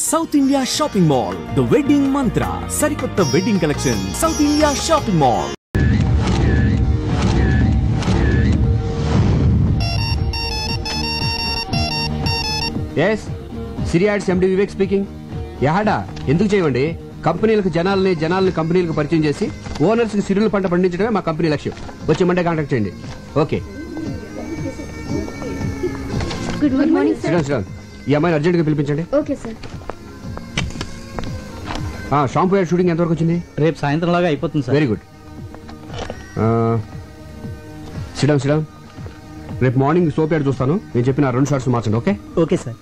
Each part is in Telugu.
South India shopping mall the wedding Mantra సరికొత్త wedding collection south India shopping mall. S సిరియాడ్స్ ఎండి వివేక్ స్పీకింగ్. యాడా ఎందుకు చేయండి, కంపెనీలకు జనాలని కంపెనీలకు పరిచయం చేసి ఓనర్స్ కి సిరుల పంట పండించడమే మా కంపెనీ లక్ష్యం. వచ్చే మండే కాంటాక్ట్ చేయండి. Okay good morning sir. ఈ అమ్మాయిని అర్జెంట్ గా పిలిపించండి. Okay sir. Shampoo ad shooting ఎంతవరకు వచ్చింది? రేపు సాయంత్రం లాగా అయిపోతుంది సార్. Very good. సిడమ్ రేపు మార్నింగ్ సోప్ యాడ్ చూస్తాను. నేను చెప్పిన 2 షార్ట్స్ మార్చండి. Okay okay sir.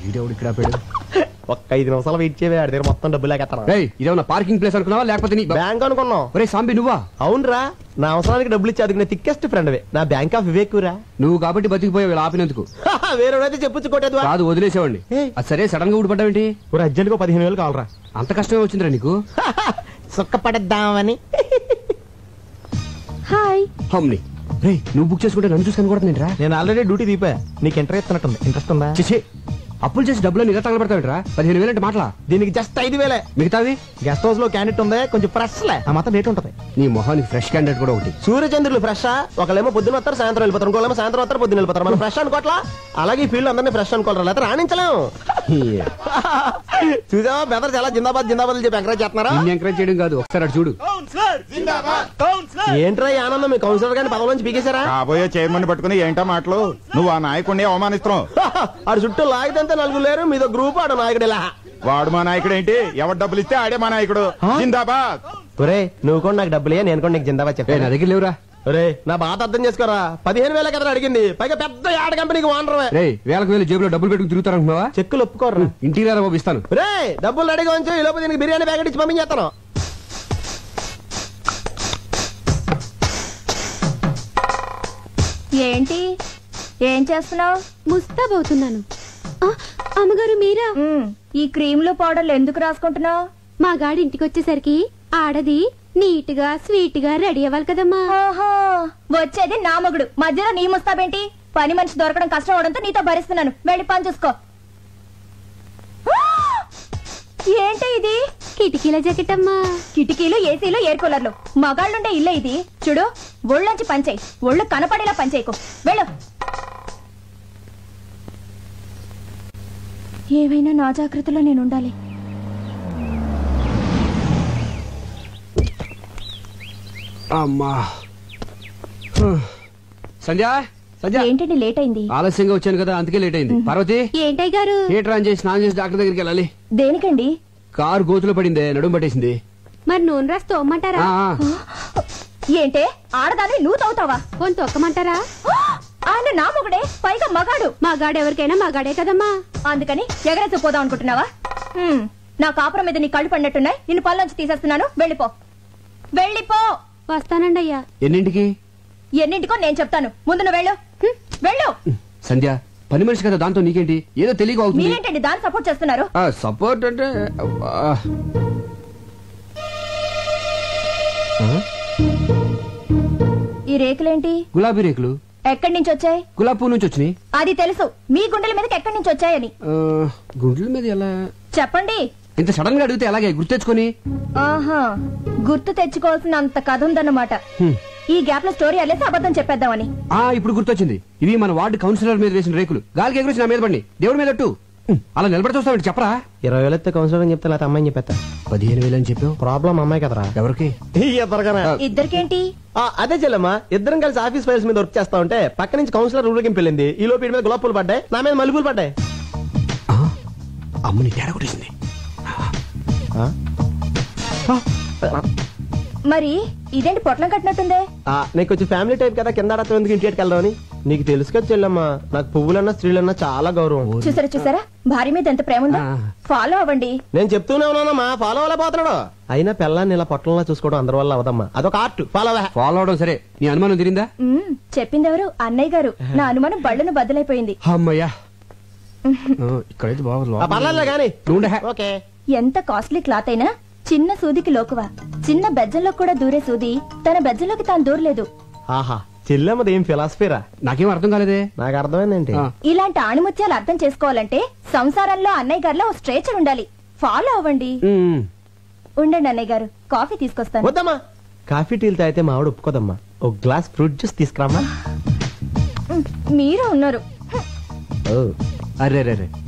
వీడెవడు ఇక్కడ ఆపాడు? ఒక్క 5 నిమిషాలు వెయిట్ చేయవే, ఆడి దగ్గర మొత్తం డబ్బులు లేకెత్తాను. ఇదేమన్నా పార్కింగ్ ప్లేస్ అనుకున్నావా లేకపోతే నీ బ్యాంక్ అనుకున్నావు? ఒరే సాంబి నువ్వా? అవునరా, నా అవసరానికి డబ్బులు ఇచ్చి అదిగిన థిక్కెస్ట్ ఫ్రెండ్ నా బ్యాంక్ ఆఫ్ వివేక్ రా. నువ్వు కాబట్టి బతికిపోయావు ఇలా ఆపినందుకు. వేరేడైతే చెప్పుచ్చుకోటేది కాదు, వదిలేసేవాడిని. అది సరే, సడన్ గా ఊడిపడ్డావేంటి? అర్జెంట్ గా 15,000 కావాలరా. అంత కష్టమే వచ్చిందిరా నీకు? సుఖపడద్దామని. హాయ్. హమ్ని రే, నువ్వు బుక్ చేసుకుంటే నన్ను చూసుకొని కూడా నేను నేను ఆల్రెడీ డ్యూటీ దీపా. నీకు ఇంట్రెస్ట్ ఇస్తున్నట్టుంది. ఇంట్రెస్ట్ ఉందా? చేసి అప్పులు చేసి డబ్బులు ఇలా తగలబెడతావిట్రా? 15,000 అంటే మాటలా? దీనికి జస్ట్ 5,000. మిగతావి గెస్ట్ హౌస్ లో క్యాండిడేట్ ఉంది, కొంచెం ఫ్రెష్ లే, ఆ మాత్రం రేట్ ఉంటది. నీ మొహానికి ఫ్రెష్ క్యాండిడేట్ కూడా ఒకటి. సూర్యచంద్రులు ఫ్రెష్. ఒకళ్ళేమో పొద్దున వస్తారు, సాయంత్రం వెళ్ళిపోతారు. ఇంకోళ్ళేమో సాయంత్రం వస్తారు, పొద్దున వెళ్ళిపోతారు. మనం ఫ్రెష్ అనుకోవట్లా? అలాగే ఈ ఫీల్డ్ అందరినీ ఫ్రెష్ అనుకోవాలి, లేకపోతే రాణించలేము. చూసావా బెదర్ చాలా జిందాబాద్ జిందాబాద్ చెప్పి ఎంకరేజ్ చేస్తున్నారా? ఎంకరేజ్ చేయడం కాదు, ఒకసారి అటు చూడు. ఏంట్రా ఈ ఆనందం? మీ కౌన్సిలర్ గారిని పదవి నుంచి పీకేశారా? కాబోయే చైర్మన్ పట్టుకుని ఏంటో మాటలు? నువ్వు ఆ నాయకుడిని అవమానిస్తున్నావు. ఆడు చుట్టూ లాగితే 4 లేరు, మీదో గ్రూప్. ఆడు నాయకుడు ఇలా. వాడు మా నాయకుడు ఏంటి? ఎవరు డబ్బులు ఇస్తే ఆడే మా నాయకుడు. జిందాబాద్. ఒరే నువ్వు కూడా నాకు డబ్బులే, నేను కూడా నీకు జిందాబాద్ చెప్పా. నా దగ్గర లేవురా. ఒరే నా బాధ అర్థం చేసుకోరా. 15,000 కదా అడిగింది, పైగా పెద్ద యాడ్ కంపెనీకి ఓనర్. రే, వేలకు వేలు జేబులో డబ్బులు పెట్టుకుని తిరుగుతారనుకున్నావా? చెక్కులు ఒప్పుకోరా. ఇంటికి రారా బాబు, ఇస్తాను. రే డబ్బులు రెడీగా ఉంచు, ఈ లోపు దీనికి బిర్యానీ ప్యాకెట్ ఇచ్చి పంపించేస్తాను. ఏంటి ఏం చేస్తున్నావు? ముస్తాబవుతున్నాను. అమ్మగారు మీరా? ఈ క్రీమ్లు పౌడర్లు ఎందుకు రాసుకుంటున్నావు? మా గాడి ఇంటికి వచ్చేసరికి ఆడది నీట్ గా స్వీట్ గా రెడీ అవ్వాలి కదమ్మా. వచ్చేది నా మగుడు, మధ్యలో నీ ముస్తాబేంటి? పని మనిషి దొరకడం కష్టం అవడంతో నీతో భరిస్తున్నాను. వెళ్ళి పని చూసుకో. ఏంటి ఇది? కిటికీల జాకెట్ అమ్మా. కిటికీలు, ఏసీలు, ఎయిర్ కూలర్లు. మగాళ్ళుండే ఇల్లే ఇది. చూడు, ఒళ్ళొంచి పంచేయి, ఒళ్ళు కనపడేలా పంచేయకు. వెళ్ళు. ఏవైనా నా జాగ్రత్తలో నేను ఉండాలి. అమ్మా సంధ్య, ఏంటండి లేట్ అయింది? ఆలస్యంగా వచ్చాను కదా, అందుకే లేట్ అయింది. పార్వతి, ఏంటయ్య గారు? థియేటర్ ఆన్ చేసి స్నానం చేసి డాక్టర్ దగ్గరికి వెళ్ళాలి. దేనికండి? కారు గోతులో పడిందే, నడుము పట్టేసింది. మరి నూనె రాసి తోమ్మంటారా? ఏంటే ఆడదాన్ని నువ్వు తవ్వుతావా? కొంత తొక్కమంటారా? ఆయన నా మొగడే, పైగా మగాడు. మగాడు ఎవరికైనా మగాడే కదమ్మా. అందుకని ఎగరేసి పోదాం అనుకుంటున్నావా? నా కాపురం మీద నీ కళ్ళు పడినట్టున్నాయి. నిన్ను పళ్ళొంచి తీసేస్తున్నాను. వెళ్ళిపో, వెళ్ళిపో. వస్తానండి అయ్యా. ఎన్నింటికి? ఎన్నింటికో నేను చెప్తాను. ముందు నువ్వు వెళ్ళు. వెళ్ళు. సంధ్య, పని మనిషి కదా, దాంతో నీకేంటి? ఏదో తెలియక అవుతుంది. మీరేంటండి దాన్ని సపోర్ట్ చేస్తున్నారు? సపోర్ట్ అంటే ఈ రేకులేంటి? గులాబీ రేకులు. ఎక్కడి నుంచి వచ్చాయి? గులాబీ పువ్వు నుంచి వచ్చినాయి. అది తెలుసు, మీ గుండెల మీదకి ఎక్కడి నుంచి వచ్చాయని. గుండెల మీద ఎలా చెప్పండి. ఇంత సడన్ గా అడిగితే ఎలాగే గుర్తెచ్చుకొని? ఆహా, గుర్తు తెచ్చుకోవాల్సిన అంత కథ ఉందన్నమాట. ఈ గ్యాప్ లో స్టోరీ అల్లేసి అబద్ధం చెప్పేద్దామని. ఇప్పుడు గుర్తొచ్చింది. ఇవి మన వార్డు కౌన్సిలర్ మీద వేసిన రేకులు. గాలికి ఎగురించి నా మీద పడి దేవుడి మీద అలా నిలబడి చూస్తావు. చెప్పరా? 20,000 అయితే కౌన్సిలర్ అని చెప్తే లేకపోతే అమ్మాయిని చెప్పేస్తా. 15,000 అని చెప్పావు. ప్రాబ్లం అమ్మాయి కదరా. ఎవరికి? ఇద్దరికేంటి? అదే చెల్లమ్మా, ఇద్దరం కలిసి ఆఫీస్ ఫైల్స్ మీద వర్క్ చేస్తా ఉంటే పక్క నుంచి కౌన్సిలర్ ఊరికి వెళ్ళింది. ఈ లోపు మీద గులాబ్ పూలు పడ్డాయి, నా మీద మల్లెపూలు పడ్డాయి. అమ్మని తేడా కొట్టేసింది. మరి ఇదేంటి పొట్లం కట్టినట్టుందే? నీకు కొంచెం ఫ్యామిలీ టైప్ కదా, కింద ఆడతాం ఎందుకు ఇంటికి వెళ్దామని. నీకు తెలుసు కదా చెల్లమ్మా, నాకు పువ్వులన్నా స్త్రీలన్నా చాలా గౌరవం. చూసారా భార్య మీద ఎంత ప్రేమ ఉందో. ఫాలో అవ్వండి. నేను చెప్తూనే ఉన్నానమ్మా, ఫాలో అవ్వలేకపోతున్నాడు. అయినా పిల్లాన్ని ఇలా పొట్టంలా చూసుకోవడం అందరి వల్ల అవదమ్మా, అదొక ఆర్ట్. ఫాలో అవడం సరే. నీ అనుమానం తిరిందా? చెప్పింది ఎవరు? అన్నయ్య గారు. నా అనుమానం బళ్ళను బద్దలైపోయింది. అమ్మయ్యా, ఇక్కడైతే పర్లేదు గానీ. ఓకే. ఎంత కాస్ట్లీ క్లాత్ అయినా చిన్న సూదికి లోకువా. చిన్న బెజ్జంలో కూడా దూరే సూది తన బెజ్జంలోకి తాను దూరలేదు. ఆహా, చెల్లెమ్మది ఏం ఫిలాసఫీరా? నాకేం అర్థం కాలేదే. నాకు అర్థమైందేంటి? ఇలాంటి ఆణిముత్యాలు అర్థం చేసుకోవాలంటే సంసారంలో అన్నయ్య గారిలో ఓ స్ట్రేచర్ ఉండాలి. ఫాలో అవ్వండి. ఉండండి అన్నయ్య గారు, కాఫీ తీసుకొస్తాను. వద్దమ్మా, కాఫీ టీలు తాగితే మా ఆవిడ ఒప్పుకోదమ్మా. ఒక గ్లాస్ ఫ్రూట్ జ్యూస్ తీసుకురామ్మా. మీరు ఉన్నారు. అరే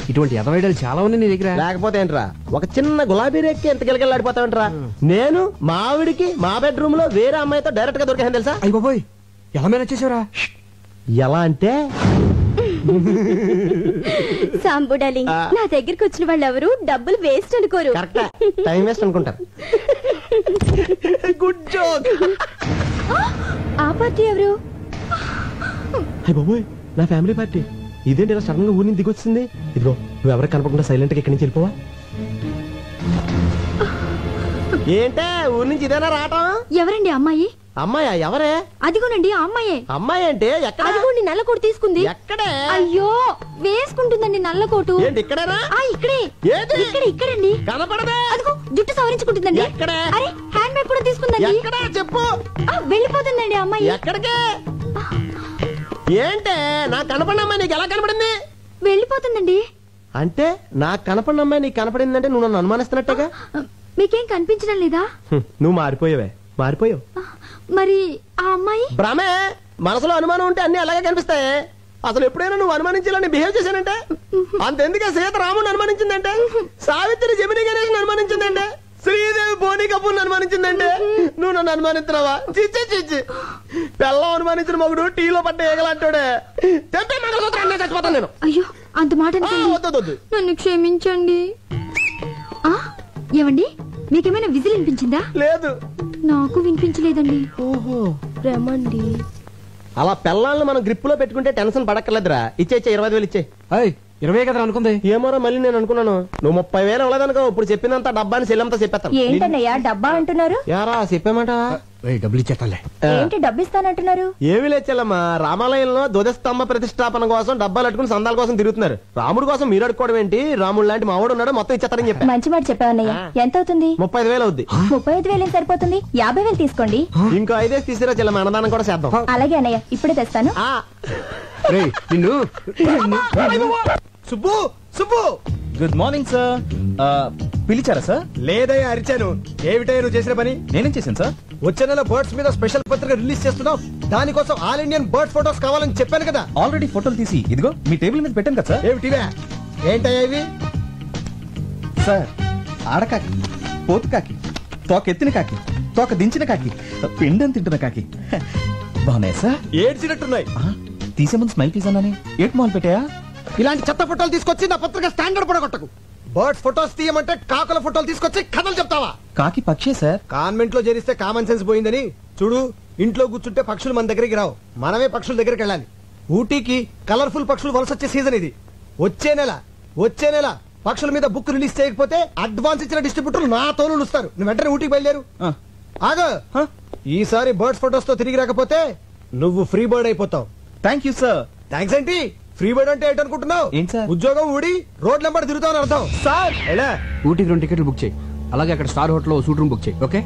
ఇటువంటి ఎదవైడలు చాలా ఉన్నాయి నీ దగ్గర. లేకపోతే ఏంట్రా, ఒక చిన్న గులాబీ రేక్కి ఎంత గిలగిలాడిపోతావంటరా. నేను మా ఆవిడికి మా బెడ్రూమ్ లో వేరే అమ్మాయితో డైరెక్ట్ గా దొరికాను తెలుసా? అయ్య బాబోయ్, ఎలా మేనేజ్ చేసావురా? ఎలా అంటే సాంబు డార్లింగ్, నా దగ్గరికి వచ్చిన వాళ్ళు ఎవరు డబ్బులు వేస్ట్ అనుకోరు. కరెక్ట్, టైం వేస్ట్ అనుకుంటారు. Good joke. ఆ పార్టీ ఎవరు? అయ్య బాబోయ్, నా ఫ్యామిలీ పార్టీ. ఇదేంటి ఇలా సడన్ గా ఊరి నుంచి దిగొచ్చింది? ఇదిగో నువ్వు ఎవరికి కనపడకుండా సైలెంట్ గా ఇక్కడి నుంచి వెళ్ళిపోవా. ఏంటే ఊరి నుంచి ఇదేనా రావటం? ఎవరండి అమ్మాయి? అమ్మాయా? ఎవరే? అదిగోనండి ఆ అమ్మాయే. అమ్మాయి అంటే ఎక్కడ? అదిగోండి నల్ల కోటు తీసుకుంది. ఎక్కడే? అయ్యో, వేసుకుంటుందండి నల్ల కోటు. ఏంటి ఇక్కడేనా? ఇక్కడే. ఏది? ఇక్కడండి. కనపడదే. అదిగో జుట్టు సవరించుకుంటుందండి. ఎక్కడే? అరే, హ్యాండ్ బ్యాగ్ కూడా తీసుకుందండి. ఎక్కడా చెప్పు. వెళ్ళిపోతుందండి అమ్మాయి. ఎక్కడికే? ఏంటే నాకు కనపడిన అమ్మాయి నీకు ఎలా కనపడింది? వెళ్ళిపోతుందండి. అంటే నాకు కనపడిన అమ్మాయి నీకు కనపడిందంటే నువ్వు నన్ను అనుమానిస్తున్నట్టుగా. మీకేం కనిపించడం లేదా? నువ్వు మారిపోయావే, మారిపోయావు. మరి ఆ అమ్మాయి? భ్రమే. మనసులో అనుమానం ఉంటే అన్ని అలాగే కనిపిస్తాయి. అసలు ఎప్పుడైనా నువ్వు అనుమానించాలని బిహేవ్ చేశానంటే అంతెందుకే సీత రాముని అనుమానించిందంటే, సావిత్రి జమిని గణేష్ అనుమానించిందంటే, శ్రీదేవి బోని కపూర్ అనుమానించిందంటే నువ్వు నన్ను అనుమానిస్తున్నావా? చిచ్చి చిచ్చి, పెళ్ళం అనుమానించిన మగుడు టీలో పడ్డ ఏగలంటాడే. తెప్పే మంగళసూత్రాన్ని చచ్చిపోతాను నేను. అయ్యో, అంత మాట వద్దు, నన్ను క్షమించండి. ఏమండి, మీకేమైనా విజిల్ వినిపించిందా? లేదు, నాకు వినిపించలేదండి. ఓహో, రమండి. అలా పెళ్ళాలను మనం గ్రిప్ లో పెట్టుకుంటే టెన్షన్ పడక్కర్లేదురా. ఇచ్చే 25,000 ఇచ్చే. 20 కదా అనుకుంది. ఏమోరా, మళ్ళీ నేను అనుకున్నాను నువ్వు 30,000 ఇవ్వలేదనుకో. ఇప్పుడు చెప్పినంత డబ్బాని సెల్లంతా చెప్పేస్తాను. ఏంటన్నయ్యా డబ్బా అంటున్నారు? యారా చెప్పామాట. డబ్బులు ఇచ్చేస్తాలే. ఏంటి డబ్బు ఇస్తానంటున్నారు? ఏమి లేచెల్లమ్మా, రామాలయంలో ధ్వజస్తంభ ప్రతిష్టాపన కోసం డబ్బాలు అట్టుకుని సందాల కోసం తిరుగుతున్నారు. రాముడు కోసం మీరు అడుకోవడం ఏంటి? రాముడు లాంటి మావాడు ఉన్నాడు, మొత్తం ఇచ్చేస్తారని చెప్పి. మంచి మాట చెప్పావన్నయ్య. ఎంత అవుతుంది? 35,000 అవుద్ది. 35,000 సరిపోతుంది. 50,000 తీసుకోండి. ఇంకో 5 తీసిరా చెల్లమ్మ, అన్నదానం కూడా చేద్దాం. అలాగే అన్నయ్య, ఇప్పుడే తెస్తాను. నిన్ను Subbu Subbu. Good morning sir. పిలిచారా సార్? లేదయ్యా, అరిచాను. ఏమిటయ్యా నువ్వు చేసిన పని? నేనేం చేశాను సార్? వచ్చే నెల బర్డ్స్ మీద స్పెషల్ పత్రిక రిలీజ్ చేస్తున్నావు. దానికోసం ఆల్ ఇండియన్ బర్డ్ ఫోటోస్ కావాలని చెప్పాను కదా. ఆల్రెడీ ఫోటోలు తీసి ఇదిగో మీ టేబుల్ మీద పెట్టాను కదా సార్. ఏమిటివే? ఏంటయ్యా ఇవి? సార్, ఆడకాకి, పోతు కాకి, తోక ఎత్తిన కాకి, తోక దించిన కాకి, పిండం తింటున్న కాకి బాగున్నాయి సార్. ఏడ్చినట్టున్నాయి. తీసే ముందు స్మైల్ ప్లీజ్ అన్నాని ఏట్ మాల్ పెట్టాయా? ఇలాంటి చెత్త ఫోటోలు తీసుకొచ్చి నా పత్రిక స్టాండర్డ్ పడగొట్టకు. బర్డ్స్ ఫోటోస్ తీయమంటే కాకుల ఫోటోలు తీసుకొచ్చి కథలు చెప్తావా? కాకి పక్షే సార్. కాన్వెంట్ లో చేరిస్తే కామన్ సెన్స్ పోయిందని చూడు. ఇంట్లో కూర్చుంటే పక్షులు మన దగ్గరికి రావు, మనమే పక్షుల దగ్గరికి వెళ్ళాలి. ఊటీకి కలర్ఫుల్ పక్షులు వలస వచ్చే సీజన్ ఇది. వచ్చే నెల పక్షుల మీద బుక్ రిలీజ్ చేయకపోతే అడ్వాన్స్ ఇచ్చిన డిస్ట్రిబ్యూటర్లు నా తోలు ఇస్తారు. నువ్వు వెంటనే ఊటీకి బయలుదేరు. ఆగో, ఈసారి బర్డ్స్ ఫోటోస్ తో తిరిగి రాకపోతే నువ్వు ఫ్రీ బర్డ్ అయిపోతావు. Thank you sir. థ్యాంక్స్ ఏంటి? ఫ్రీ బర్డ్ అంటే ఏంటనుకుంటున్నావు? ఏంటి సార్? ఉద్యోగం ఊడి రోడ్ నెంబర్ తిరుగుతావు అర్థం. సార్ ఊటీకి 2 టికెట్లు బుక్ చేయి. అలాగే అక్కడ star hotel suite room book చేయి. ఓకే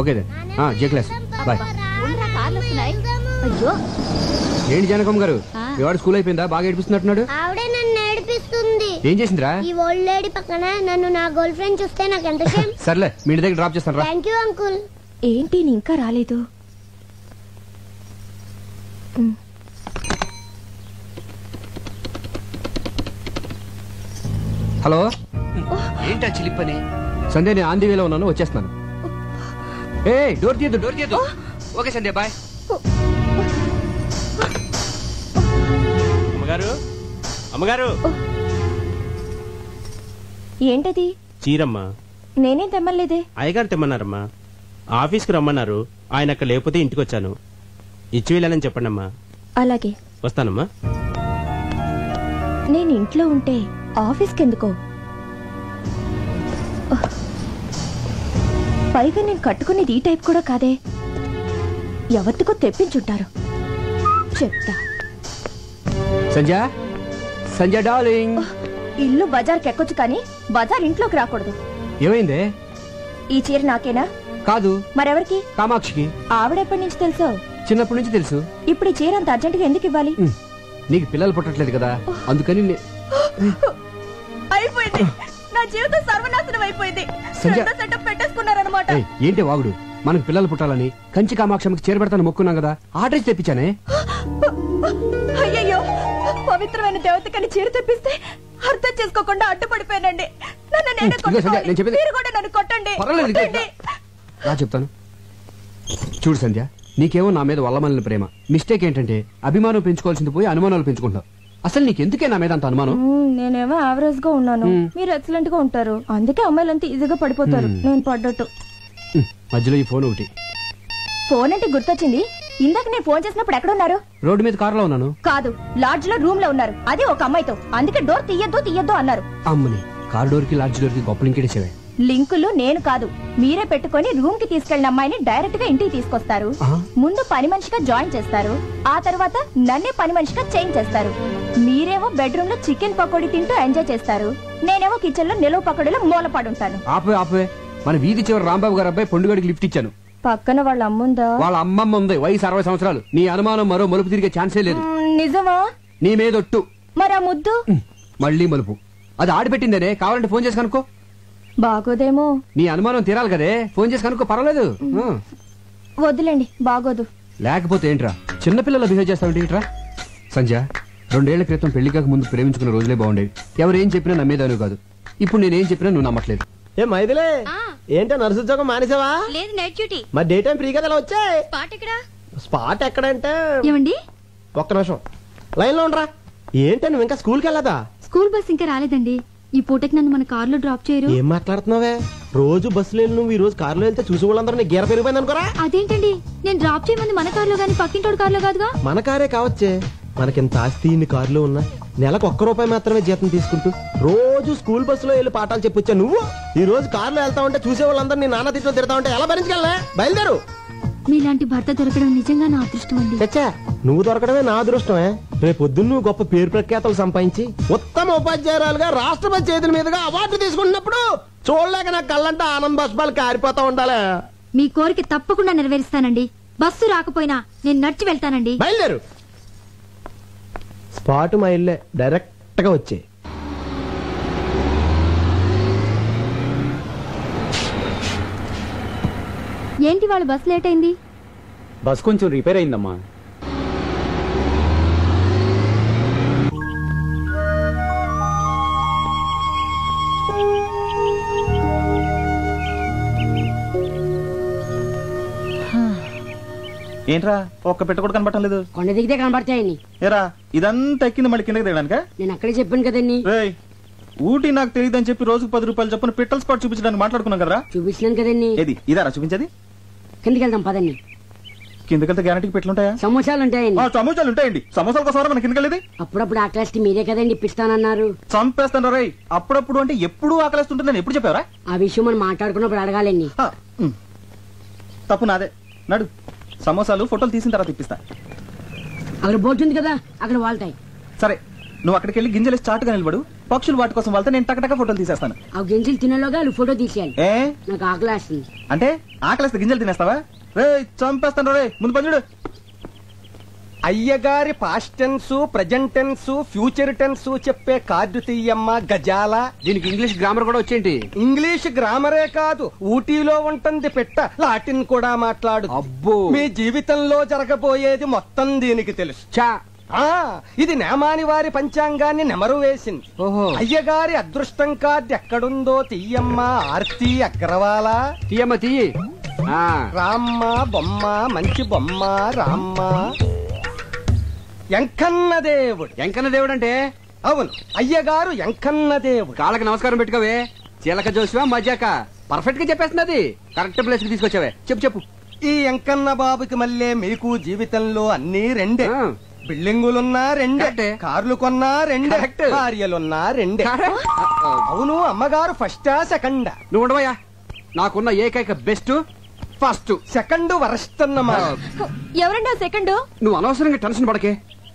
ఓకే జే క్లాస్ బాయ్. అయ్యో, ఏంటి జనకమ్మ గారు, ఇవాడు స్కూల్ అయిపోయిందా? బాగా ఏడిపిస్తున్నట్టున్నాడు. ఆవిడే నన్ను ఏడిపిస్తుంది. ఏం చేసిందిరా? ఈ ఓల్డ్ లేడీ పక్కన నన్ను నా గర్ల్ ఫ్రెండ్ చూస్తే నాకు ఎంత షేమ్. సర్లే, మీ ఇంటి దగ్గర డ్రాప్ చేస్తాను రా. Thank you uncle. ఏంటి నీ ఇంకా రాలేదు? హలో, ఏంటా చిలిపని? సంధ్య, నేను ఆంధీ వేలో ఉన్నాను, వచ్చేస్తున్నాను. ఏ డోర్ తీయద్దు. ఓకే సంధ్య, బాయ్. అమ్మగారు ఏంటది? చీరమ్మా. నేనేం తెమ్మలేదే. అయ్యగారు తెమ్మన్నారమ్మా. ఆఫీస్కి రమ్మన్నారు, ఆయన అక్కడ లేకపోతే ఇంటికి వచ్చాను. ఇచ్చి వెళ్ళాలని చెప్పండమ్మా. అలాగే వస్తానమ్మా. నేను ఇంట్లో ఉంటే ఆఫీస్కి ఎందుకో? పైగా నేను కట్టుకునేది ఈ టైప్ కూడా కాదే. ఎవరికో తెప్పించుంటారు, చెప్తా. సంజయ్ డార్లింగ్. ఇల్లు బజార్కి ఎక్కొచ్చు కానీ బజార్ ఇంట్లోకి రాకూడదు. ఏమైందే? ఈ చీర నాకేనా? కాదు, మరెవరికి? కామాక్షికి. ఆవిడెప్పటి నుంచి తెలుసో? చిన్నప్పటి నుంచి తెలుసు. ఇప్పుడు ఈ చీర అంత అర్జెంట్ గా ఎందుకు ఇవ్వాలి? నీకు పిల్లలు పుట్టట్లేదు కదా, అందుకని అయిపోయింది, నా జీవితం సర్వనాశనం అయిపోయింది. సెటప్ పెట్టేసుకున్నారన్నమాట. ఏంటి వాగుడు? మనకు పిల్లలు పుట్టాలని కంచి కామాక్షమ్మకి చేరబెడతాను మొక్కున్నాం కదా, ఆర్డర్ తెప్పించానే. అయ్యయ్యో, పవిత్రమైన దేవతకని చీర తెప్పిస్తే అర్థం చేసుకోకుండా అడ్డుపడిపోయానండి. మీరు కూడా నన్ను కొట్టండి. రా చెప్తాను. చూడు సంధ్య, నీకేమో నా మీద వల్లమల్లిన ప్రేమ. మిస్టేక్ ఏంటంటే అభిమానం పెంచుకోవాల్సింది పోయి అనుమానాలు పెంచుకుంటావు. అసలు నీకెందుకే నా మీద అంత అనుమానం? నేనేమో యావరేజ్ గా ఉన్నాను, మీరు ఎక్సలెంట్ గా ఉంటారు. అందుకే అమ్మాయిలంతా ఈజీగా పడిపోతారు. నేను పడ్డట్టు. మధ్యలో ఈ ఫోన్ ఒకటి. ఫోన్ అంటే గుర్తొచ్చింది. ఇందాక నేను ఫోన్ చేసినప్పుడు ఎక్కడ ఉన్నారు? రోడ్డు మీద కారులో ఉన్నాను. కాదు, లాడ్జ్ లో రూమ్ లో ఉన్నారు. అది ఒక అమ్మాయితో. అందుకే డోర్ తీయద్దు అన్నారు. అమ్మని, కార్ డోర్ కి లాడ్జ్ డోర్ కి గొప్ప లింకేసేవే. లింకులు నేను కాదు, మీరే పెట్టుకొని రూమ్ కి తీసుకెళ్లిన అమ్మాయిని డైరెక్ట్ గా ఇంటికి తీసుకొస్తారు. ముందు పని మనిషిగా జాయిన్ చేస్తారు, ఆ తర్వాత నన్నే పని మనిషిగా చేంజ్ చేస్తారు. మీరేమో బెడ్రూమ్ లో చికెన్ పకోడీ తింటూ ఎంజాయ్ చేస్తారు, నేనేమో కిచెన్ లో నిలువ పకోడీలో మూలపడుంటాను. ఆపే, మన వీధి చివరి రాంబాబు గారు అబ్బాయి పొండుగడికి లిఫ్ట్ ఇచ్చాను. పక్కన వాళ్ళ అమ్ముందా? వాళ్ళ అమ్మమ్మ ఉంది, వయసు 60 సంవత్సరాలు. నీ అనుమానం మరో మలుపు తిరిగే ఛాన్సే లేదు. నిజమా? నీ మీదొట్టు. మరి ఆ ముద్దు? మళ్ళీ మలుపు. అది ఆడిపెట్టిందనే, కావాలంటే ఫోన్ చేసి కనుక్కో. బాగోదేమో. నీ అనుమానం తీరాలి కదే, ఫోన్ చేసి కనుక్కో, పర్వాలేదు. వద్దులేండి, బాగోదు. లేకపోతే ఏంట్రా చిన్నపిల్లలు బిహేవ్ చేస్తావు ఏంట్రా? సంధ్య, 2 ఏళ్ల క్రితం పెళ్లి కాక ముందు ప్రేమించుకున్న రోజులే బాగుండేవి. ఎవరేం చెప్పినా నమ్మేదాను కాదు. ఇప్పుడు నేనేం చెప్పినా నువ్వు నమ్మట్లేదు. ఏ మైదిలే, ఏంటో నర్సు ఉద్యోగం మానేసావా? లేదు, నైట్ డ్యూటీ. మరి డే టైం ఫ్రీ కదా, ఎలా వచ్చాయి? స్పాట్ ఎక్కడ? స్పాట్ ఎక్కడంటే ఏమండి, ఒక్క నిమిషం లైన్ లో ఉండరా. ఏంటో నువ్వు ఇంకా స్కూల్కి వెళ్ళదా? స్కూల్ బస్ ఇంకా రాలేదండి. ఈ పూటకి నన్ను మన కార్ లో డ్రాప్ చేయరు. ఏం మాట్లాడుతున్నావే? రోజు బస్సులో వెళ్ళి నువ్వు ఈ రోజు కారులో వెళ్తే చూసి వాళ్ళందరూ నీ గీర పెరిగిపోయింది అనుకోరా. అదేంటండి, నేను డ్రాప్ చేయమంది మన కార్ లో గానీ పక్కింటోడు కార్ లో కాదుగా. మన కారే కావచ్చే, మనకింత ఆస్తి ఇన్ని కారులో ఉన్నా నెలకు ₹1 మాత్రమే జీతం తీసుకుంటూ రోజు స్కూల్ బస్సులో వెళ్ళి పాఠాలు చెప్పొచ్చా నువ్వు? ఈ రోజు కారులో వెళ్తా ఉంటే చూసే వాళ్ళందరూ నీ నాన్న తిట్లో తిడతా ఉంటే ఎలా భరించగలనే? బయలుదేరు. మీలాంటి భర్త దొరకడం నిజంగా నా అదృష్టం అండి. చచ్చా, నువ్వు దొరకడమే నా అదృష్టమే. రేపు పొద్దున్న నువ్వు గొప్ప పేరు ప్రఖ్యాతలు సంపాదించి ఉత్తమ ఉపాధ్యాయురాలుగా రాష్ట్రపతి చేతుల మీదుగా అవార్డు తీసుకుంటున్నప్పుడు చూడలేక నా కళ్ళంటే ఆనంద బాష్పాలు కారిపోతా ఉండాలి. మీ కోరిక తప్పకుండా నెరవేరుస్తానండి. బస్సు రాకపోయినా నేను నడిచి వెళ్తానండి. బయలుదేరు. స్పాట్ మా ఇల్లే, డైరెక్ట్ గా వచ్చే. ఏంటి వాళ్ళ బస్ లేట్ అయింది? బస్ కొంచెం రిపేర్ అయిందమ్మా. ఏంట్రా ఒక్క పెట్ట కూడా కనబడటం లేదు? కొండ దిగితే కనబడతాయని. ఏరా ఇదంతా ఎక్కింది మళ్ళీ కిందకి దిగడానిక? నేను అక్కడే చెప్పాను కదండి. ఊటీ నాకు తెలియదని చెప్పి రోజుకు ₹10 చొప్పున పిట్టల్ స్పాట్ చూపించడానికి మాట్లాడుకున్నాం కదరా. చూపించినాను కదండి. ఏది ఇదారా చూపించేది? కిందకి వెళ్దాం పదండి. కిందకెళ్తే గ్యారంటీకి పెట్లుంటాయా? సమోసాలు ఉంటాయండి. సమోసాలు ఉంటాయండి. సమోసాల కోసం మన కిందకెళ్ళేది? అప్పుడప్పుడు ఆకలిస్తే మీరే కదండి ఇప్పిస్తానన్నారు. చంపేస్తాను రై. అప్పుడప్పుడు అంటే ఎప్పుడు ఆకలిస్తుంటే నేను ఎప్పుడు చెప్పావరా? ఆ విషయం మనం మాట్లాడుకున్నప్పుడు అడగాలండి. తప్పు నాదే. నడు, సమోసాలు ఫోటోలు తీసిన తర్వాత ఇప్పిస్తా. అక్కడ బోట్ ఉంది కదా, అక్కడ వాళ్తాయి. సరే, నువ్వు అక్కడికి వెళ్ళి గింజలు చాటుగా నిలబడు. పక్షులు వాటి కోసం వెళ్తే నేను టకటక ఫోటోలు తీసేస్తాను. ఆ గింజలు తినలోగా వాళ్ళు ఫోటో తీసేయాలి. ఏ నాకు ఆకలి వేస్తుంది. అంటే ఆకలిస్తే గింజలు తినేస్తావా? రే చంపేస్తాను రే. ముందు పని చూడు. అయ్యగారి past tense, present tense, future tense చెప్పే కార్డు తీయమ్మ గజాల. దీనికి ఇంగ్లీష్ గ్రామర్ కూడా వచ్చేంటి? ఇంగ్లీష్ గ్రామరే కాదు, ఊటీలో ఉంటుంది పెట్ట, లాటిన్ కూడా మాట్లాడు. అబ్బో, మీ జీవితంలో జరగబోయేది మొత్తం దీనికి తెలుసు. ఇది నేమాని వారి పంచాంగాన్ని నెమరు వేసింది. అయ్యగారి అదృష్టం కార్డు ఎక్కడుందో తీయమ్మ ఆర్తి అగ్రవాల. తీయమ్మ తీయి. రామ్మ బొమ్మ, మంచి బొమ్మ రామ్మ. ఎంకన్న దేవుడు. ఎంకన్న దేవుడు అంటే? అవును, అయ్యగారు ఎంకన్న దేవుడు. కాళ్ళకి నమస్కారం పెట్టుకోవే. చిలక జోసివా మజాక పర్ఫెక్ట్ గా చెప్పేస్తున్నది. కరెక్ట్ ప్లేస్ కి తీసుకొచ్చావే. చెప్పు. ఈ ఎంకన్న బాబుకి మళ్ళీ మీకు జీవితంలో అన్ని రెండే. బిల్డింగులున్నా రెండే, కార్లు కొన్నా రెండే, భార్యలున్నా రెండే. అవును, అమ్మగారు ఫస్టా సెకండా? నువ్వు ఉండవయ్యా. నాకున్న ఏకైక బెస్ట్ ఫస్ట్, సెకండ్ వరస్ట్ అన్నమా. ఎవరండి సెకండ్? నువ్వు అనవసరంగా టెన్షన్ పడకే.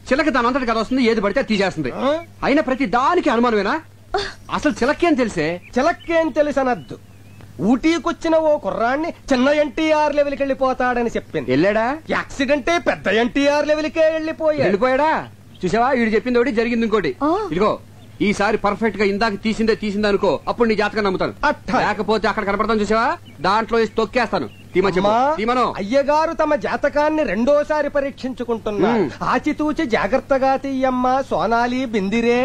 చిలక దాని అంతటి కదా వస్తుంది, ఏది పడితే తీసేస్తుంది. అయినా ప్రతి దానికి అనుమానమేనా? అసలు చిలక్కేం తెలిసే? చిలక్కేం తెలుసనద్దు. ఊటీకొచ్చిన ఓ కుర్రాన్ని చిన్న ఎన్టీఆర్ లెవెల్కి వెళ్ళిపోతాడని చెప్పింది. వెళ్ళాడా? యాక్సిడెంటే పెద్ద ఎన్టీఆర్ లెవెల్కే వెళ్ళిపోయాడా? చూసావా, వీడు చెప్పింది ఒకటి జరిగింది ఇంకోటి. ఇదిగో ఈసారి పర్ఫెక్ట్ గా ఇందాక తీసిందే అనుకో, అప్పుడు నీ జాతకం నమ్ముతాను. లేకపోతే అక్కడ కనపడతాను చూసావా, దాంట్లో తొక్కేస్తాను. అయ్యగారు తమ జాతకాన్ని రెండోసారి పరీక్షించుకుంటున్నారు. ఆచితూచి జాగ్రత్తగా తీయమ్మ సోనాలి బిందిరే.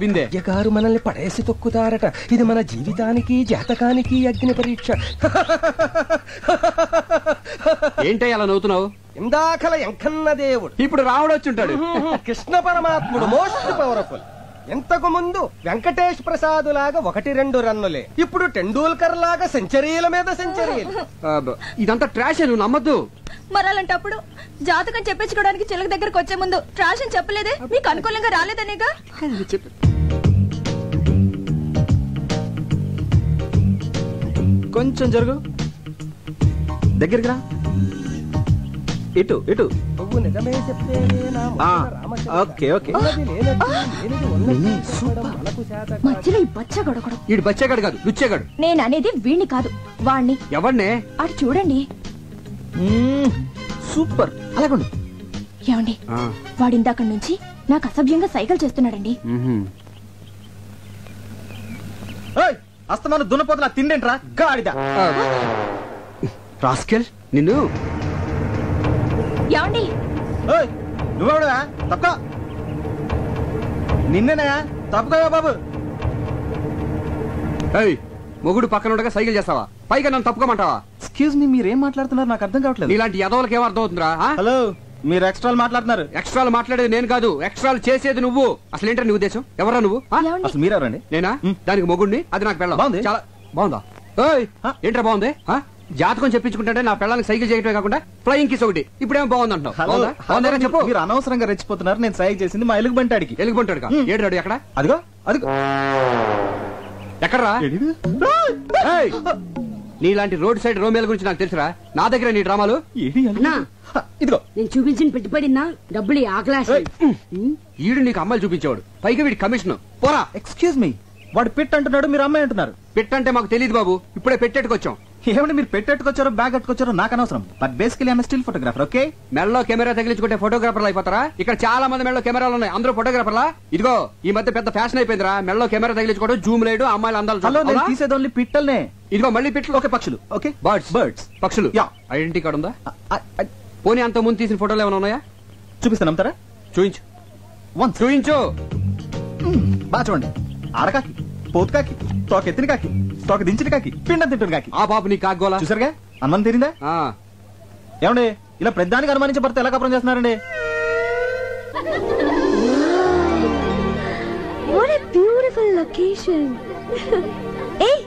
బిందే. అయ్యగారు మనల్ని పడేసి తొక్కుతారట. ఇది మన జీవితానికి జాతకానికి అగ్ని పరీక్ష. ఏంటో అలా నవ్వుతున్నావు? ఇందాకల ఎంకన్న దేవుడు, ఇప్పుడు రాముడు వచ్చి ఉంటాడు. కృష్ణ పరమాత్ముడు మోస్ట్ పవర్ఫుల్. ఇంతకు ముందు వెంకటేష్ ప్రసాద్ లాగా 1-2 రన్నులే, ఇప్పుడు టెండూల్కర్ లాగా సెంచరీల మీద సెంచరీలు. ఇదంతా ట్రాష్, నువ్వు నమ్మద్దు. మరి అలాంటప్పుడు జాతకం చెప్పించుకోవడానికి చిలక దగ్గరకు వచ్చే ముందు ట్రాష్ అని చెప్పలేదే? మీకు అనుకూలంగా రాలేదనేగా. కొంచెం జరుగు, దగ్గరికి రా. ఇటు ఇటు. నిజమే చెప్తే ఓకే ఓకే. మధ్యలో ఈ బచ్చగడగడు. ఈడు బచ్చగాడు కాదు, లుచ్చేగాడు. నేను అనేది వీణ్ణి కాదు, వాణ్ణి. ఎవరినే? అటు చూడండి. సూపర్. అలాగండి. ఏమండి, వాడిందాక నుంచి నాకు అసభ్యంగా సైకిల్ చేస్తున్నాడండి. అస్తమాను దున్నపోతున్నా తిండేంట్రా గాడిద. రాస్కెల్ నిన్ను. ఏమండి, నువ్వెవడా? తప్ప నిన్నేనా? తప్పుగా బాబు. మొగుడు పక్కన ఉండగా సైకిల్ చేస్తావా? పైగా నన్ను తప్పుకోమంటావా? ఎక్స్క్యూజ్ మీ, మీరేం మాట్లాడుతున్నారు నాకు అర్థం కావట్లేదు. ఇలాంటి యదవులకు ఏం అర్థం అవుతుందిరా? హలో, మీరు ఎక్స్ట్రాలు మాట్లాడుతున్నారు. ఎక్స్ట్రాలు మాట్లాడేది నేను కాదు, ఎక్స్ట్రాలు చేసేది నువ్వు. అసలు ఏంటో నీ ఉద్దేశం? ఎవరా నువ్వు? అసలు మీరెవరండి? నేనా? దానికి మొగుడిని. అది నాకు పెళ్ళం. బాగుంది. చాలా బాగుందా? ఏంట్రా బాగుంది? జాతకం చెప్పించుకుంటే నా పెళ్ళానికి సైకిల్ చేయటమే కాకుండా ఫ్లయింగ్ కిస్ ఒకటి. ఇప్పుడేమో బాగుంది అంటావు. చెప్పు. మీరు అనవసరంగా రెచ్చిపోతున్నారు. నేను సైకిల్ చేసింది మా ఎలుగుబంటాడికి. ఎలుగుబంటాడు ఏడు ఎక్కడ? అదిగో అదిగో. ఎక్కడరా? నీలాంటి రోడ్ సైడ్ రోమేల గురించి నాకు తెలుసురా. నా దగ్గర నీ డ్రామాలు. ఇదిగో నేను చూపించిన పెట్టుబడినా డబ్బులు ఆకలాస్. ఈడు నీకు అమ్మాయిలు చూపించేవాడు, పైగా వీడి కమిషన్. పోరా. ఎక్స్క్యూజ్ మీ, వాడు పిట్ అంటున్నాడు, మీరు అమ్మాయి అంటున్నారు. పిట్ అంటే మాకు తెలియదు బాబు, ఇప్పుడే పెట్టేట్టుకొచ్చాం. ఏమంటే మీరు పెట్టెట్టుకొచ్చారో బ్యాగ్ కట్టుకొచ్చారో నాకు అనవసరం. But basically I'm still photographer. Okay, మెడలో కెమెరా తగిలించుకుంటే ఫోటోగ్రాఫర్లు అయిపోతారా? ఇక్కడ చాలా మంది మెడలో కెమెరాలు ఉన్నాయి, అందరూ ఫోటోగ్రాఫర్లా? ఇదిగో ఈ మధ్య పెద్ద ఫ్యాషన్ అయిపోయిందిరా మెడలో కెమెరా తగిలించుకోవడం, జూమ్ లేడు, అమ్మాయిలు అందాలు. తీసేది ఓన్లీ పిట్టల్నే. ఇదిగో మళ్ళీ పిట్లు. ఓకే, పక్షులు. ఓకే, బర్డ్స్ పక్షులు. ఐడెంటిటీ కార్డు ఉందా? పోనీ అంత ముందు తీసిన ఫోటోలు ఏమైనా ఉన్నాయా? చూపిస్తాను, నమ్ముతారా? చూయించు. చూయించు. బాగా చూడండి. ఆడకాకి, పోతు కాకి, తోక ఎత్తిన కాకి, తోక దించిన కాకి, పిండం తింటున్న కాకి. ఆ బాబు నీ కాగోలా చూసారుగా? అనుమానం తీరిందా? ఏమండి, ఇలా పెద్దానికి అనుమానించే భర్త ఎలా కపరం చేస్తున్నారండి? What a beautiful location.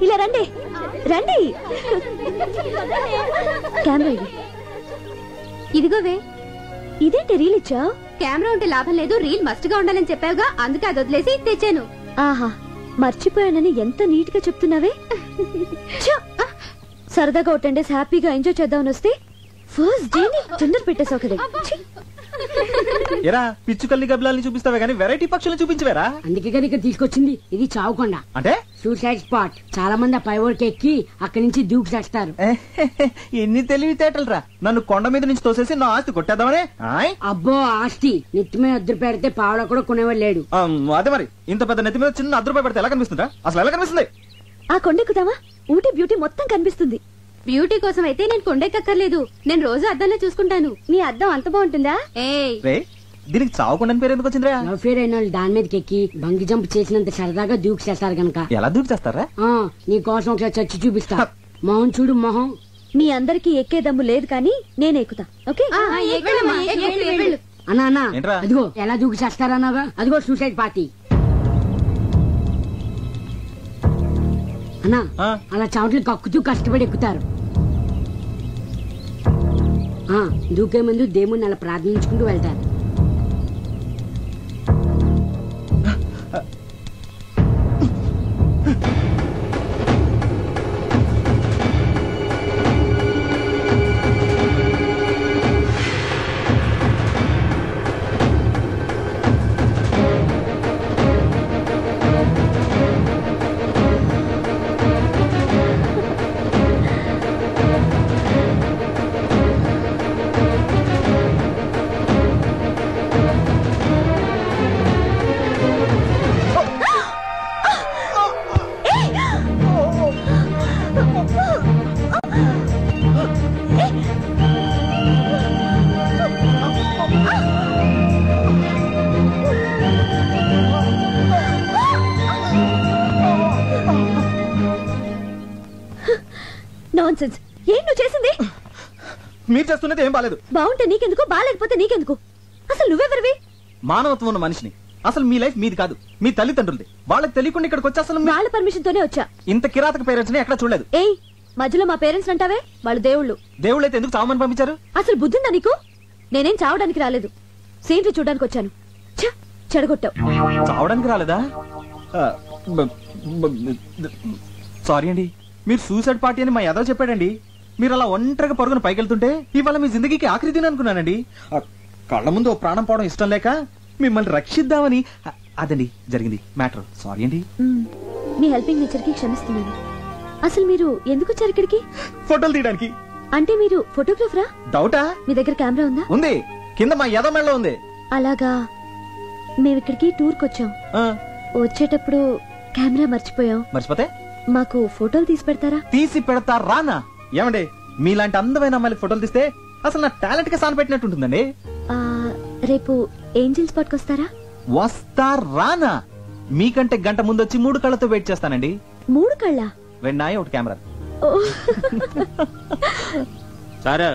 ఇలా రండి రండి. కెమెరా ఇదిగోవే. ఇదేంటి రీల్ ఇచ్చావు? కెమెరా ఉంటే లాభం లేదు, రీల్ మస్ట్ గా ఉండాలని చెప్పావుగా, అందుకే అది వదిలేసి తెచ్చాను. ఆహా, మర్చిపోయానని ఎంత నీట్ గా చెప్తున్నావే. సరదాగా ఒక 10 days హ్యాపీగా ఎంజాయ్ చేద్దామని వస్తే ఫస్ట్ డే తొందర పెట్టేసావు కదా. ఎరా పిచ్చు కల్లి గబ్బిలాల్ని చూపిస్తావే కానీ వెరైటీ పక్షులను చూపించవేరా? అందుకే కదా ఇక్కడ తీసుకొచ్చింది. ఇది చావుకొండ అంటే సూసైడ్ స్పాట్. చాలా మంది ఆ పైవోర్కి ఎక్కి అక్కడి నుంచి దూకి చేస్తారు. ఎన్ని తెలివితేటలు రా. నన్ను కొండ మీద నుంచి తోసేసి నా ఆస్తి కొట్టేద్దామనే. అబ్బో ఆస్తి నెత్తి మీద అద్దరు పెడితే పావడ కూడా కొనేవాడు లేడు. అదే మరి, ఇంత పెద్ద నెత్తి మీద చిన్న ₹1 పెడితే ఎలా కనిపిస్తుందా? అసలు ఎలా కనిపిస్తుంది? ఆ కొండెక్కుదామా? ఊటీ బ్యూటీ మొత్తం కనిపిస్తుంది. బ్యూటీ కోసం అయితే నేను కొండెక్కర్లేదు, నేను రోజు అద్దంలో చూసుకుంటాను. నీ అద్దం అంత బాగుంటుందా? దీనికి చావకుండా పేరు ఎందుకు వచ్చిందిరా? లవ్ ఫేర్ అయిన వాళ్ళు దాని మీదకి ఎక్కి బంగి జంప్ చేసినంత సరదాగా దూకి చేస్తారు గనక. ఎలా దూకి చేస్తారా? నీ కోసం ఒకసారి చచ్చి చూపిస్తా. మొహం చూడు మొహం. మీ అందరికి ఎక్కే దమ్ము లేదు కానీ నేను ఎక్కుతా. ఓకే అన్నా అన్నా, అదిగో ఎలా దూకి చేస్తారా అన్నాగా, అదిగో సూసైడ్ పార్టీ. అన్నా అలా చావట్లు కక్కుతూ కష్టపడి ఎక్కుతారు. దూకే ముందు దేవుణ్ణి అలా ప్రార్థించుకుంటూ వెళ్తారు. నాన్సెన్స్. ఏం నువ్వు చేసింది? మీరు చేస్తున్నది ఏం బాలేదు. బాగుంటే నీకెందుకు, బాగాలేకపోతే నీకెందుకు? అసలు నువ్వెవరివి? మానవత్వం ఉన్న మనిషిని. అసలు మీ లైఫ్ మీది కాదు, మీ తల్లిదండ్రులది. వాళ్ళకి తెలియకుండా ఇక్కడికి వచ్చి అసలు వాళ్ళ పర్మిషన్ తోనే వచ్చా. ఇంత కిరాతక పేరెంట్స్ ని ఎక్కడ చూడలేదు. ఏయ్, మధ్యలో మా పేరెంట్స్ అంటావే, వాళ్ళు దేవుళ్ళు. దేవుళ్ళు అయితే ఎందుకు చావమని పంపించారు? అసలు బుద్ధిందా నీకు? నేనేం చావడానికి రాలేదు, సీనరీ చూడడానికి వచ్చాను. చెడగొట్టావు. చావడానికి రాలేదా? సారీ అండి, మీరు సూసైడ్ పార్టీ అని మా యాదవ్ చెప్పాడండి. మీరు అలా ఒంటరిగా పరుగున పైకెళ్తుంటే ఇవాళ మీ జిందగీకి ఆఖరి దిన అనుకున్నానండి. కళ్ళ ముందు ఓ ప్రాణం పోవడం ఇష్టం లేక మిమ్మల్ని రక్షిద్దామని. అదండి జరిగింది మ్యాటర్. సారీ అండి. మీ హెల్పింగ్ నేచర్ కి క్షమిస్తున్నాను. అసలు మీరు ఎందుకు వచ్చారు ఇక్కడికి? ఫోటోలు తీయడానికి. అంటే మీరు ఫోటోగ్రాఫరా? డౌటా? మీ దగ్గర కెమెరా ఉందా? ఉంది, కింద మా యాదవ్ మెడలో ఉంది. అలాగా. మేము ఇక్కడికి టూర్ కొచ్చాం. వచ్చేటప్పుడు కెమెరా మర్చిపోయాం. మర్చిపోతే మాకు ఫోటోలు తీసి పెడతారా? తీసి పెడతారానా? ఏమండి, మీలాంటి అందమైన అమ్మాయిలకు ఫోటోలు తీస్తే అసలు నా టాలెంట్ కి సాన పెట్టినట్టు ఉంటుందండి. రేపు ఏంజిల్ స్పాట్ కి వస్తారా? వస్తారానా? మీకంటే గంట ముందు వచ్చి 3 కళ్ళతో వెయిట్ చేస్తానండి. 3 కళ్ళ? వెన్నాయి ఒకటి కెమెరా. సరే.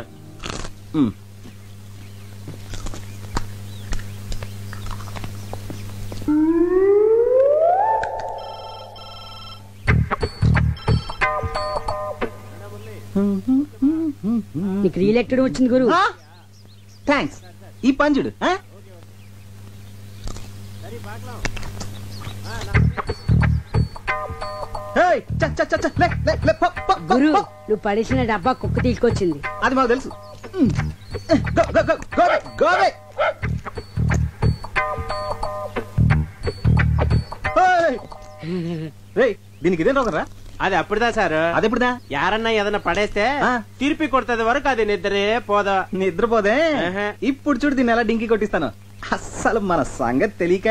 నీకు రీల్ ఎక్కడ వచ్చింది గురు? థ్యాంక్స్. ఈ పంజుడు గురు, నువ్వు పడేసిన డబ్బా కుక్క తీసుకొచ్చింది. అది మాకు తెలుసు. దీనికి ఇదేం రోగరా? అది అప్పుడుదా సార్. అది ఎప్పుడుదా? యారన్నా ఏదన్నా పడేస్తే తిరిపి కొడుతుంది వరకు అది నిద్రే పోదా. నిద్రపోదే. ఇప్పుడు చూడు దీన్ని ఎలా డింకి కొట్టిస్తాను. అస్సలు మన సంగతి తెలియక.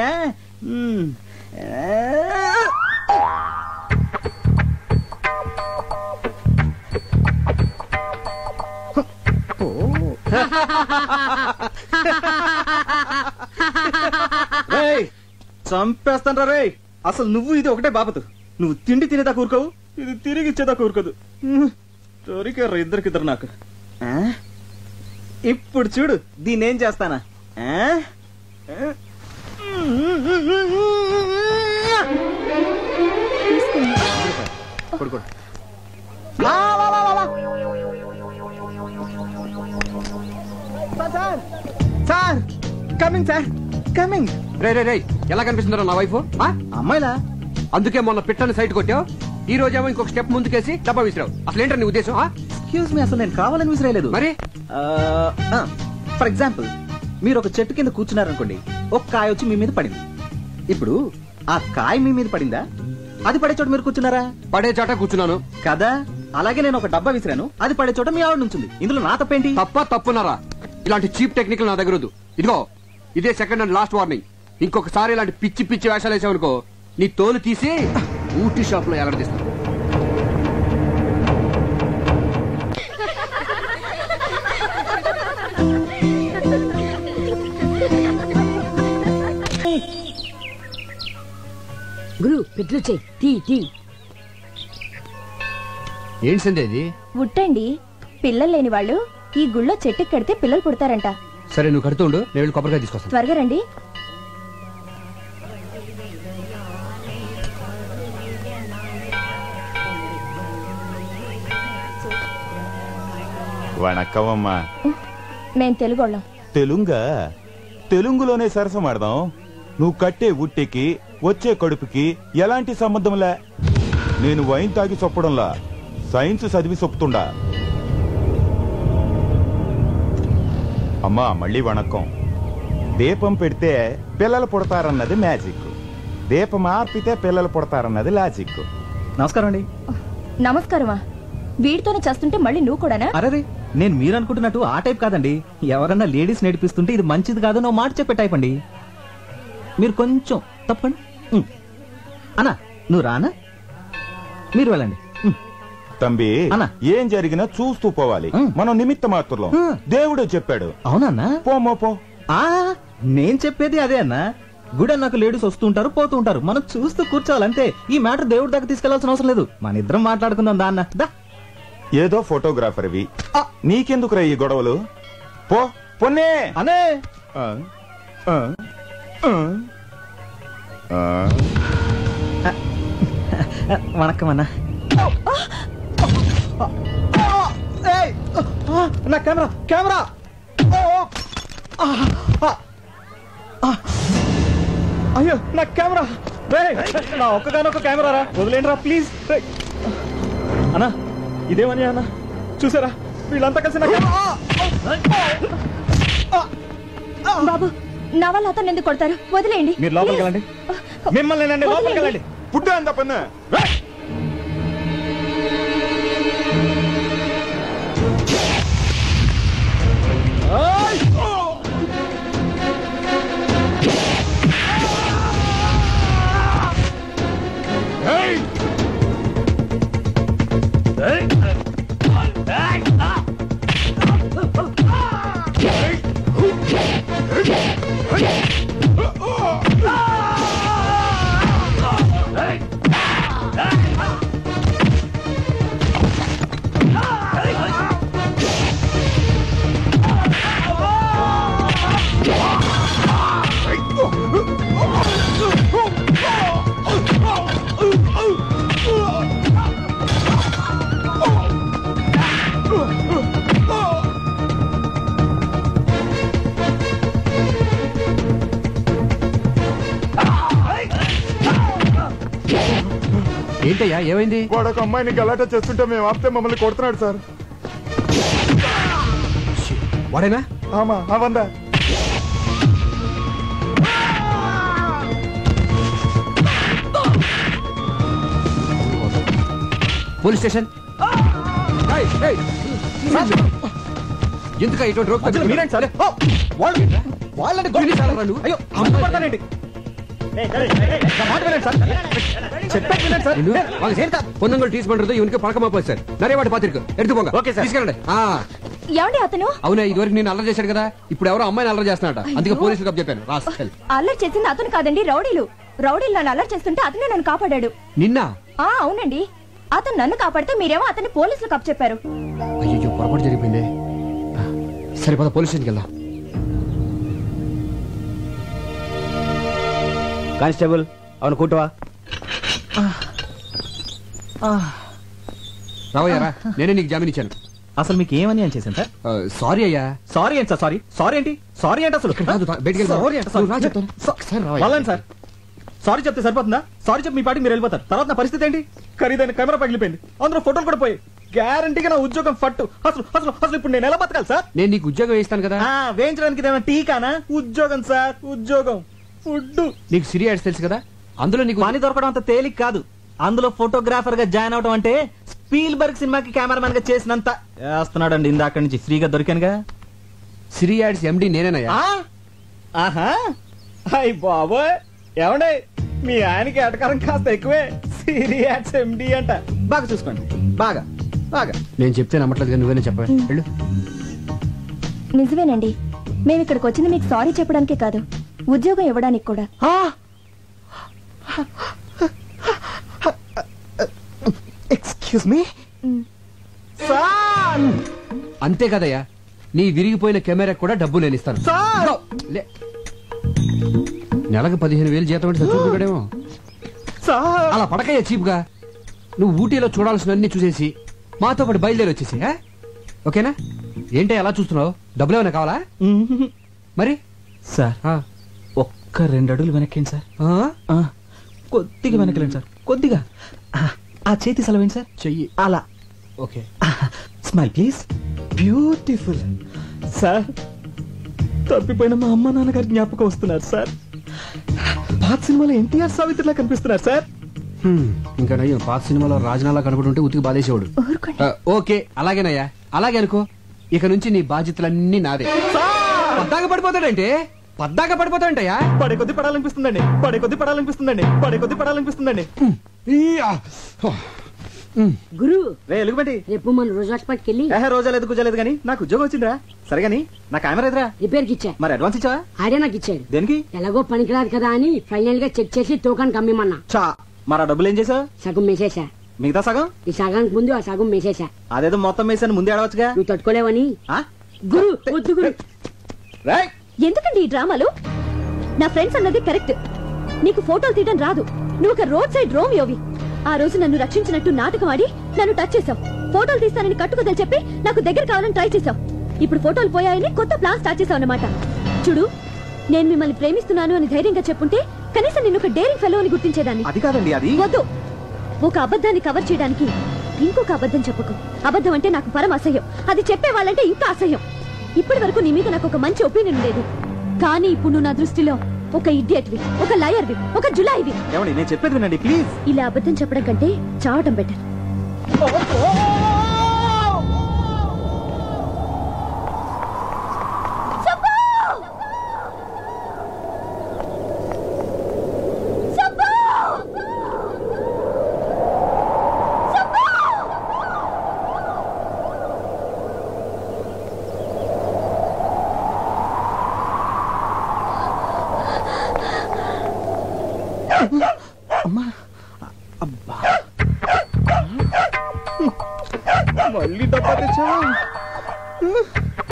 చంపేస్తాను రే. అసలు నువ్వు ఇది ఒకటే బాపతు. నువ్వు తిండి తినేదా కూరుకోవు, ఇది తిరిగి ఇచ్చేదా కూరుకోదు. దొరికారు ఇద్దరికిద్దరు నాకు. ఇప్పుడు చూడు దీన్ని ఏం చేస్తానా. Sir coming sir coming. రే రే రే, ఎలా కనిపిస్తుందో నా వైఫ్? అమ్మాయిలా? అందుకే మొన్న పిట్టని సైట్ కొట్టావు, ఈ రోజేమో ఇంకొక స్టెప్ ముందుకేసి డబ్బా విసిరావు. అసలు ఏంటో నీ ఉద్దేశం? ఎక్స్క్యూజ్ మీ, అసలు నేను కావాలని విసిరేయలేదు. మరి ఫర్ ఎగ్జాంపుల్, మీరు ఒక చెట్టు కింద కూర్చున్నారనుకోండి, ఒక కాయ వచ్చి మీ మీద పడింది. ఇప్పుడు ఆ కాయ మీ మీద పడిందా, అది పడే చోట మీరు కూర్చున్నారా? పడే చోట కూర్చున్నాను కదా. అలాగే నేను ఒక డబ్బా విసిరాను, అది పడే చోట మీ ఆవిడ నుంచింది. ఇందులో నా తప్పేంటి? తప్పున్నారా? ఇలాంటి చీప్ టెక్నిక్ నా దగ్గర వద్దు. ఇదిగో ఇదే సెకండ్ అండ్ లాస్ట్ వార్నింగ్. ఇంకొకసారి ఇలాంటి పిచ్చి పిచ్చి వేషాలు వేసావనుకో, నీ తోలు తీసి ఊటీ షాప్ లో ఎలాడదీస్తాను. గురు పెట్లు చెయ్యి, తీ తీ. ఏంటి సందేది? ఉట్టండి. పిల్లలు లేని వాళ్ళు ఈ గుళ్ళో చెట్టుకి కడితే పిల్లలు పుడతారంట. సరే నువ్వు కడుతుండు, నేను వెళ్ళి కొబ్బరికాయ తీసుకొస్తాను. త్వరగా రండి. వణక్కవమ్మా. మేం తెలుగోళ్ళం. తెలుంగా? తెలుగులోనే సరసమాడదాం. నువ్వు కట్టే ఉట్టికి వచ్చే కడుపుకి ఎలాంటి సంబంధంలే. నేను వైన్ తాగి చొప్పడంలా, సైన్స్ చదివి చొప్పుతుండా. అమ్మా మళ్ళీ వణక్కం. దీపం పెడితే పిల్లలు పుడతారన్నది మ్యాజిక్, దీపం ఆర్పితే పిల్లలు పుడతారన్నది లాజిక్. నమస్కారం అండి. నమస్కారమా? వీడితోనే చేస్తుంటే మళ్ళీ నువ్వు కూడానా? అరే, నేను మీరు అనుకుంటున్నట్టు ఆ టైప్ కాదండి. ఎవరన్నా లేడీస్ నేర్పిస్తుంటే ఇది మంచిది కాదు నువ్వు మాట చెప్పే టైప్ అండి. మీరు కొంచెం తప్పండి. అన్నా నువ్వు రానా? మీరు వెళ్ళండి. తంబి ఏం జరిగినా చూస్తూ పోవాలి. మనం నిమిత్త మాత్రం. దేవుడే చెప్పాడు. అవునన్నా? పోమో పో. నేను చెప్పేది అదే అన్నా. గుడి అన్నాక లేడీస్ వస్తూ ఉంటారు పోతూ ఉంటారు, మనం చూస్తూ కూర్చోవాలంతే. ఈ మ్యాటర్ దేవుడి దాకా తీసుకెళ్లాల్సిన అవసరం లేదు. మన ఇద్దరం మాట్లాడుకుందాం దా అన్న. దా ఏదో ఫోటోగ్రాఫర్వి, నీకెందుకురా ఈ గొడవలు? పో పొన్నే అనే. వణకం అన్నా. నా కెమెరా కెమెరా అయ్యో నా కెమెరా. నా ఒక్కగానొక్క కెమెరా రా, వదిలేండి రా ప్లీజ్. అన్నా ఇదేమని అన్నా చూసారా, వీళ్ళంతా కలిసి నా బాబు నా వల్ల అతను ఎందుకు కొడతారు? వదిలేయండి. మీరు లోపలికి వెళ్ళండి. మిమ్మల్ని లోపలికి వెళ్ళండి. పుట్టు అంత పన్ను. ఏంటయ్యా ఏమైంది? వాడొక అమ్మాయిని గలాటా చేస్తుంటే మేము ఆపితే మమ్మల్ని కొడుతున్నాడు సార్. వాడేనా? ఆమా అవందా. Police station. ఎందుక ఇటువంటి రోక్ మీరేంటి సార్? వాళ్ళని అయ్యో అమ్మపడతానండి. பொண்ணுங்கள் டீஸ் பண்றது இவனுக்கு பழக்கமா போச்சு சார். நிறைய வாட்டி பாத்திருக்கு. எடுத்து போங்க. ఓకే సార్ తీసుకెళ్ళండి. ఏమండి అతను? అవునా ఇదివరకు నేను అల్లరి చేశాడు కదా, ఇప్పుడు ఎవరో అమ్మాయిని అల్లరి చేస్తున్నాడు. అందుకే పోలీసులకు చెప్పాను. రాస్కల్. అల్లరి చేసింది అతను కాదండి, రౌడీలు. రౌడీలు నన్ను అల్లరి చేస్తుంటే అతనే నన్ను కాపాడాడు. నిన్న? అవునండి. అతను నన్ను కాపాడితే మీరేమో అతన్ని పోలీసులకు అప్పచెప్పారు. అయ్యో పొరపాటు జరిగిపోయింది. సరిపోదా పోలీస్ స్టేషన్కి వెళ్దాం. కానిస్టేబుల్ అవును కూటవా. రావయ్యారా, నేనే నీకు జామీన్ ఇచ్చాను. అసలు మీకు ఏమని అని చేశాను సార్? సారీ అయ్యా. సారీ ఏంటి సార్? సారీ సారీ ఏంటి? సారీ ఏంటి అసలు? వాళ్ళని సార్ సారీ చెప్తే సరిపోతుందా? సారీ చెప్పి మీ పాటికి మీరు వెళ్ళిపోతారు. తర్వాత నా పరిస్థితి ఏంటి? ఖరీదైన కెమెరా పగిలిపోయింది, అందులో ఫోటోలు కూడా పోయి, గ్యారంటీగా నా ఉద్యోగం ఫట్టు. అసలు అసలు అసలు ఇప్పుడు నేను ఎలా బతకాలి సార్? నేను నీకు ఉద్యోగం వేస్తాను కదా. వేయించడానికి ఇదేమైనా టీకానా? ఉద్యోగం సార్, ఉద్యోగం. ఫుడ్. నీకు సిరి యాడ్స్ తెలుసు కదా, అందులో నీకు పని దొరకడం అంత తేలిక కాదు. అందులో ఫోటోగ్రాఫర్ గా జాయిన్ అవడం అంటే స్పీల్బర్గ్ సినిమాకి కెమెరామెన్ గా చేసినంత చేస్తున్నాడండి. ఇందాక నుంచి ఫ్రీగా దొరికానుగా. సిరి యాడ్స్ ఎండి నేనేనయ్యా. ఆహా అయ్ బాబోయ్, ఏమండే మీ ఆయనకి ఎటకారం కాస్త ఎక్కువే. సిరి యాడ్స్ ఎండి అంట. బాగా చూసుకోండి, బాగా బాగా. నేను చెప్తే నమ్మట్లేదు కానీ నువ్వేనే చెప్పాలి. వెళ్ళు. నిజమేనండి, మేము ఇక్కడికి వచ్చింది మీకు సారీ చెప్పడానికే కాదు, ఉద్యోగం ఇవ్వడానికి కూడా. Excuse me sir. అంతే కదయ్యా, నీ విరిగిపోయిన కెమెరా కూడా డబ్బు నేను ఇస్తాను. నెలకు 15,000 జీతం అంటే చచ్చుకుంటాడేమో. అలా పడకయ్యా చీప్ గా. నువ్వు ఊటీలో చూడాల్సినవన్నీ చూసేసి మాతో పాటు బయలుదేరి వచ్చేసి, ఓకేనా? ఏంటో ఎలా చూస్తున్నావు? డబ్బులు ఏమైనా కావాలా? మరి సార్ ఒక్క 2 అడుగులు వెనక్కేండి సార్. కొద్దిగా వెనకలేండి సార్, కొద్దిగా. ఆ చేతి సెలవేండి సార్. చెయ్యి అలా. Okay. Smile please. Beautiful sir. తప్పిపోయిన మా అమ్మ నాన్నగారి జ్ఞాపకం వస్తున్నారు సార్. పాత సినిమాలో ఎన్టీఆర్ సావిత్రిలా కనిపిస్తున్నారు సార్. ఇంకా నయ్యం పాత సినిమాలో రాజనాలా కనబడుంటే ఉతికి బాధేసేవాడు. ఓకే అలాగేనయ్యా, అలాగే అనుకో. ఇక నుంచి నీ బాధ్యతలన్నీ నాదే. పద్దాగా పడిపోతాడంటే పద్దాగా పడిపోతాడంటయ్యా. పడే కొద్ది పడాలనిపిస్తుందండి, పడే కొద్ది పడాలనిపిస్తుందండి, పడే కొద్ది పడాలనిపిస్తుందండి. గురు ఎలుగుబెట్టి రేపు మన రోజు హాస్పిటల్కి వెళ్ళి. రోజా లేదు గుజా లేదు కానీ నాకు ఉద్యోగం వచ్చిందిరా. సరే గానీ నా కెమెరా ఎదురా రిపేర్కి ఇచ్చా. మరి అడ్వాన్స్ ఇచ్చావా? ఆడే నాకు ఇచ్చాడు. దేనికి? ఎలాగో పనికిరాదు కదా అని ఫైనల్ గా చెక్ చేసి తోకానికి అమ్మేమన్నా. చా మరి ఆ డబ్బులు ఏం చేసావు? సగం మేసేసా. మిగతా సగం ఈ సగానికి ముందు ఆ సగం మేసేసా. అదేదో మొత్తం వేసాను ముందే అడవచ్చుగా. నువ్వు తట్టుకోలేవని. ఆ? గురు వద్దు గురు. రేయ్! ఎందుకండి ఈ డ్రామాలు? నా ఫ్రెండ్స్ అన్నది కరెక్ట్. నీకు ఫోటోలు తీయడం రాదు. నువ్వు ఒక రోడ్ సైడ్ రోమియోవి. ఆ రోజు నన్ను రక్షించినట్టు నాటకం ఆడి నన్ను టచ్ చేసావు. ఫోటోలు తీస్తానని కట్టుకుదని చెప్పి నాకు దగ్గర కావాలని ట్రై చేసావు. ఇప్పుడు ఫోటోలు పోయాయని కొత్త ప్లాన్ స్టార్ట్ చేసావు అన్నమాట. చూడు, నేను మిమ్మల్ని ప్రేమిస్తున్నాను అని ధైర్యంగా చెప్పుంటే కనీసం నిన్ను ఒక డేరింగ్ ఫెలో అని గుర్తించేదాన్ని. అది కాదండి, అది వద్దు. ఒక అబద్ధాన్ని కవర్ చేయడానికి ఇంకొక అబద్ధం చెప్పకు. అబద్ధం అంటే నాకు పరమ అసహ్యం. అది చెప్పే వాళ్ళంటే ఇంకా అసహ్యం. ఇప్పటి వరకు నీ మీద నాకు ఒక మంచి ఒపీనియన్ లేదు. కానీ ఇప్పుడు నువ్వు నా దృష్టిలో ఒక ఇడియట్వి, ఒక లయర్వి, ఒక జులాయివి. ఏమండి, నేను చెప్పేది వినండి ప్లీజ్. ఇలా అబద్ధం చెప్పడం కంటే చావటం బెటర్. అమ్మా